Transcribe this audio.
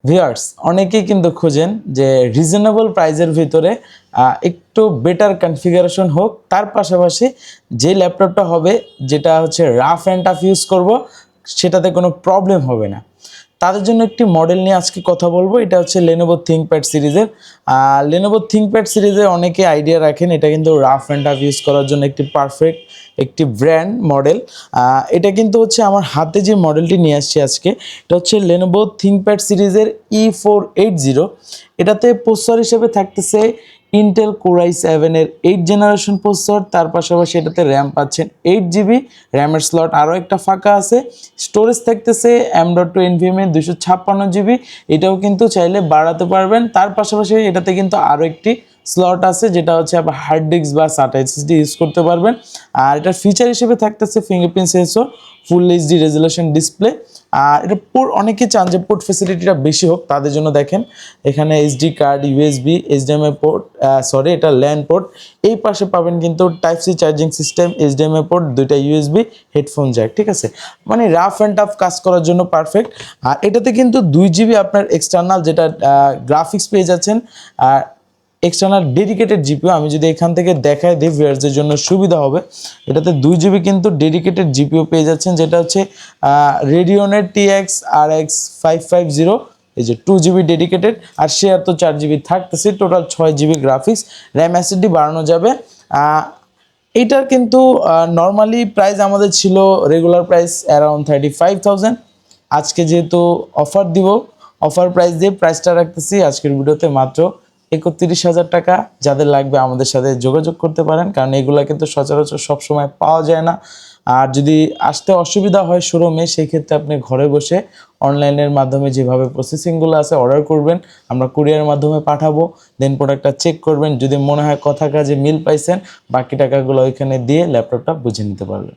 Viewers অনেকেই কিন্তু খোঁজেন যে রিজনেবল প্রাইজের ভিতরে একটু বেটার কনফিগারেশন হোক, তার পাশাপাশি যে ল্যাপটপটা হবে যেটা হচ্ছে রাফ অ্যান্ড টাফ ইউজ করব সেটাতে কোনো প্রবলেম হবে না। তাদের জন্য একটি মডেল নিয়ে আজকে কথা বলবো। এটা হচ্ছে Lenovo ThinkPad সিরিজের। Lenovo ThinkPad সিরিজে অনেকে আইডিয়া রাখেন এটা কিন্তু রাফ অ্যান্ড টাফ ইউজ করার জন্য একটি পারফেক্ট একটি ব্র্যান্ড মডেল। এটা কিন্তু হচ্ছে আমার হাতে যে মডেলটি নিয়ে আসছি আজকে, এটা হচ্ছে Lenovo ThinkPad সিরিজের E480। এটাতে প্রসেসর হিসেবে থাকতেছে ইন্টেল Core i7 এর 8 জেনারেশন প্রসেসর, তার পাশাপাশি এটাতে র্যাম পাচ্ছেন 8 GB, র্যামের স্লট আরও একটা ফাঁকা আছে। স্টোরেজ থাকতেছে M.2 NVMe 256 GB, এটাও কিন্তু চাইলে বাড়াতে পারবেন। তার পাশাপাশি এটাতে কিন্তু আরও একটি স্লট আছে যেটা হচ্ছে আপনার হার্ড ডিস্ক বা SATA SSD ইউজ করতে পারবেন। আর এটার ফিচার হিসেবে থাকতেছে fingerprint sensor, full HD resolution display. আর এটা অনেকে চান যে পোর্ট ফ্যাসিলিটিটা বেশি হোক, তাদের জন্য দেখেন এখানে SD card, USB, HDMI port, এটা ল্যান পোর্ট। এই পাশে পাবেন কিন্তু type C charging system, HDMI port, দুইটা ইউএসবি, হেডফোন জ্যাক। ঠিক আছে, মানে রাফ অ্যান্ড টাফ কাজ করার জন্য পারফেক্ট। আর এটাতে কিন্তু 2 GB আপনার এক্সটার্নাল যেটা গ্রাফিক্স পেয়ে যাচ্ছেন। আর এক্সটার্নাল ডেডিকেটেড জিপিও আমি যদি এখান থেকে দেখাই দিই ভিউয়ার্সদের জন্য সুবিধা হবে। এটাতে 2 GB কিন্তু ডেডিকেটেড জিপিও পেয়ে যাচ্ছেন, যেটা হচ্ছে রেডিওনের TX RX 550। এই যে 2 GB ডেডিকেটেড, আর শেয়ার তো 4 GB থাকতেছে, total 6 GB graphics. RAM SSD বাড়ানো যাবে। এইটার কিন্তু নর্মালি প্রাইস আমাদের ছিল রেগুলার প্রাইস অ্যারাউন্ড 35,000। আজকে যেহেতু অফার দিব, অফার প্রাইস দিয়ে প্রাইসটা রাখতেছি আজকের ভিডিওতে মাত্র 31,000 টাকা। যাদের লাগবে আমাদের সাথে যোগাযোগ করতে পারেন, কারণ এগুলো কিন্তু সচরাচর সবসময় পাওয়া যায় না। আর যদি আসতে অসুবিধা হয় শোরুমে, সেই ক্ষেত্রে আপনি ঘরে বসে অনলাইনের মাধ্যমে যেভাবে প্রসেসিংগুলো আছে অর্ডার করবেন, আমরা কুরিয়ারের মাধ্যমে পাঠাবো। দেন প্রোডাক্টটা চেক করবেন, যদি মনে হয় কথা কাজে মিল পাইছেন, বাকি টাকাগুলো ওইখানে দিয়ে ল্যাপটপটা বুঝে নিতে পারবেন।